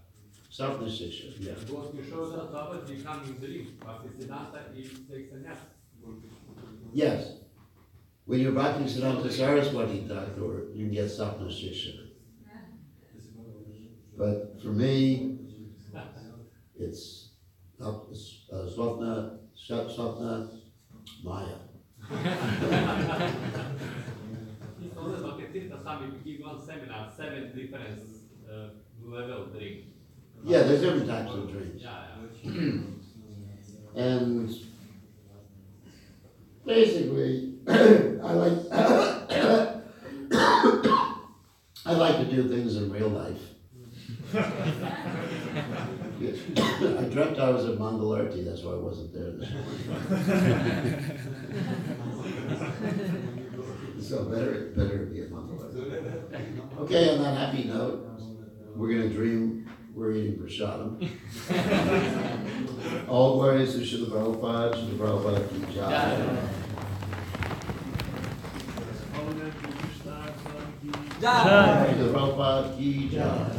Sapna Shiksha, yeah. Goswami shows us how it becomes dream, but Siddhanta takes a nap. Yes. When you're Bhakti Siddhanta Saraswati Thakur, you can get Sapna Shiksha. But for me, it's Swapna, Maya. He told us about Tirtha Swami, we give one seminar, 7 different level dream. Yeah, there's different types of dreams. Yeah. And basically, I like to do things in real life. I dreamt I was at Mangalarti, that's why I wasn't there this morning. So better be at Mangalarti. Okay, on that happy note, we're gonna dream we're eating prasadam. All glories to Srila Prabhupada, Srila Prabhupada ki jai. Srila Prabhupada ki jai.